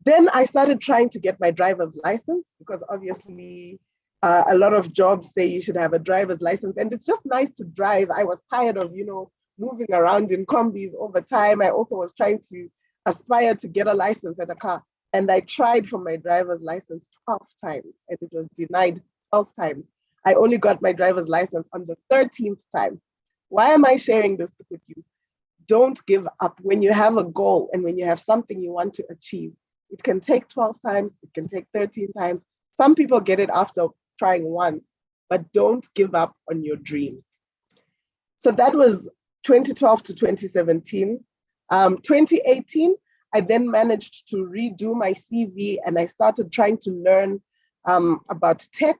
Then I started trying to get my driver's license because obviously a lot of jobs say you should have a driver's license, and it's just nice to drive. I was tired of, moving around in combis all the time. I also was trying to aspire to get a license and a car. And I tried for my driver's license 12 times and it was denied 12 times. I only got my driver's license on the 13th time. Why am I sharing this with you? Don't give up when you have a goal and when you have something you want to achieve. It can take 12 times, it can take 13 times. Some people get it after trying once, but don't give up on your dreams. So that was 2012 to 2017. 2018, I then managed to redo my CV and I started trying to learn about tech.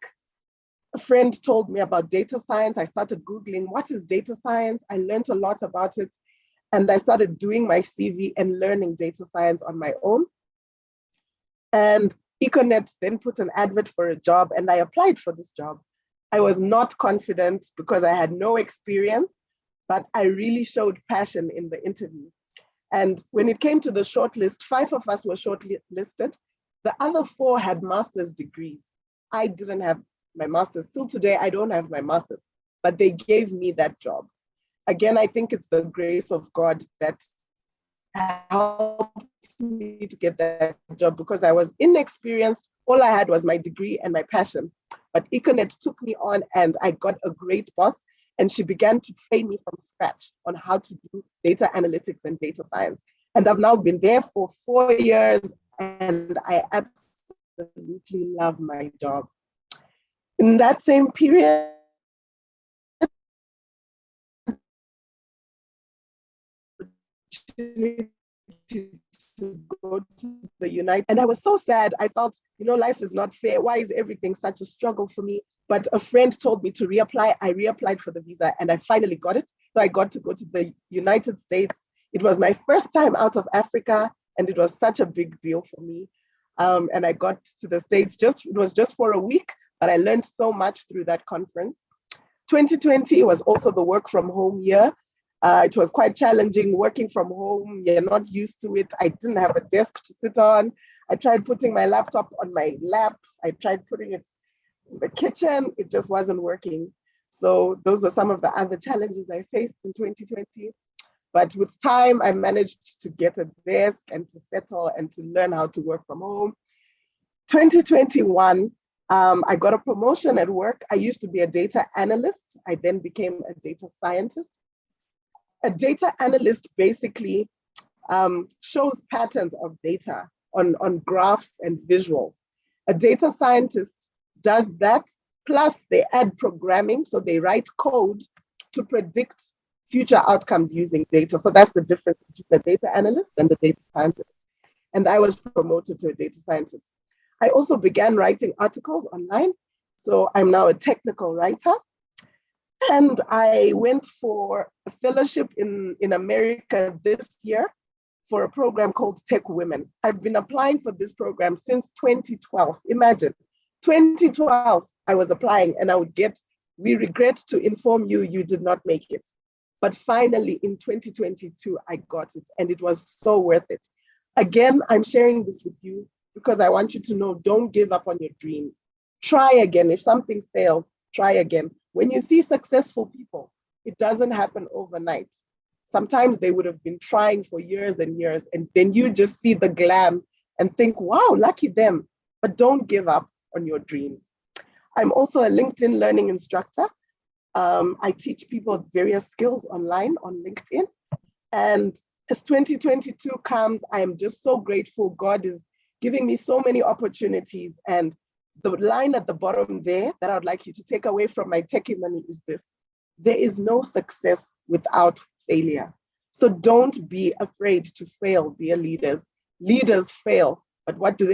A friend told me about data science. I started Googling, what is data science? I learned a lot about it. And I started doing my CV and learning data science on my own. And Econet then put an advert for a job and I applied for this job. I was not confident because I had no experience, but I really showed passion in the interview. And when it came to the shortlist, 5 of us were shortlisted. The other 4 had master's degrees. I didn't have my master's. Till today, I don't have my master's, but they gave me that job. Again, I think it's the grace of God that helped me to get that job because I was inexperienced. All I had was my degree and my passion. But Econet took me on and I got a great boss and she began to train me from scratch on how to do data analytics and data science. And I've now been there for 4 years and I absolutely love my job. In that same period, to go to the United, and I was so sad. I felt, life is not fair. Why is everything such a struggle for me? But a friend told me to reapply. I reapplied for the visa and I finally got it. So I got to go to the United States. It was my first time out of Africa and it was such a big deal for me. And I got to the States it was just for a week, but I learned so much through that conference. 2020 was also the work from home year. It was quite challenging working from home. You're not used to it. I didn't have a desk to sit on. I tried putting my laptop on my laps. I tried putting it in the kitchen. It just wasn't working. So those are some of the other challenges I faced in 2020. But with time, I managed to get a desk and to settle and to learn how to work from home. 2021, I got a promotion at work. I used to be a data analyst. I then became a data scientist. A data analyst basically shows patterns of data on graphs and visuals. A data scientist does that, plus they add programming, so they write code to predict future outcomes using data. So that's the difference between the data analyst and the data scientist. And I was promoted to a data scientist. I also began writing articles online. So I'm now a technical writer. And I went for a fellowship in America this year for a program called Tech Women. I've been applying for this program since 2012. Imagine, 2012, I was applying and I would get, we regret to inform you, you did not make it. But finally in 2022, I got it and it was so worth it. Again, I'm sharing this with you because I want you to know, don't give up on your dreams. Try again. If something fails, try again. When you see successful people, it doesn't happen overnight. Sometimes they would have been trying for years and years, and then you just see the glam and think, wow, lucky them. But don't give up on your dreams. I'm also a LinkedIn learning instructor. I teach people various skills online on LinkedIn. And as 2022 comes, I am just so grateful. God is giving me so many opportunities. And the line at the bottom there that I would like you to take away from my Techimony is this: there is no success without failure. So don't be afraid to fail, dear leaders. Leaders fail, but what do?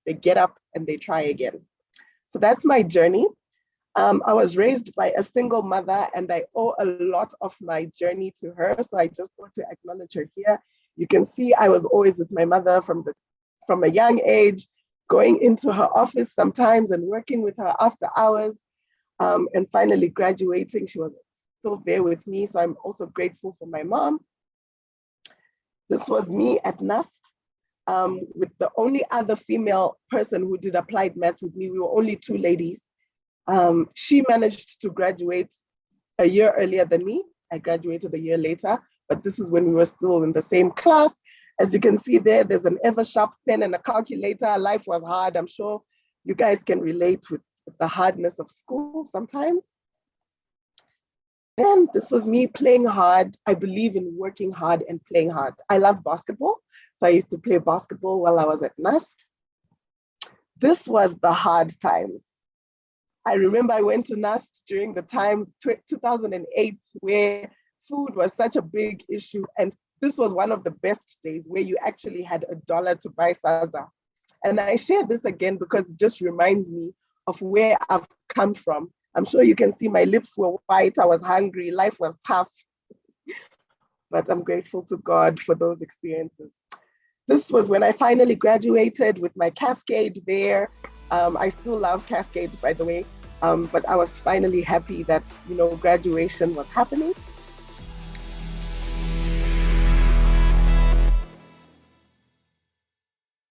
They get up and they try again. So that's my journey. I was raised by a single mother and I owe a lot of my journey to her. So I just want to acknowledge her here. You can see I was always with my mother from a young age, going into her office sometimes and working with her after hours, and finally graduating. She was still there with me. So I'm also grateful for my mom. This was me at NUST. with the only other female person who did applied maths with me. We were only two ladies. She managed to graduate a year earlier than me. I graduated a year later, but this is when we were still in the same class. As you can see there, there's an ever sharp pen and a calculator. Life was hard. I'm sure you guys can relate with the hardness of school sometimes. And this was me playing hard. I believe in working hard and playing hard. I love basketball. So I used to play basketball while I was at NUST. This was the hard times. I remember I went to NUST during the times 2008, where food was such a big issue. And this was one of the best days where you actually had $1 to buy salsa. And I share this again because it just reminds me of where I've come from. I'm sure you can see my lips were white. I was hungry. Life was tough. But I'm grateful to God for those experiences. This was when I finally graduated with my cascade there. I still love Cascade, by the way, but I was finally happy that, graduation was happening.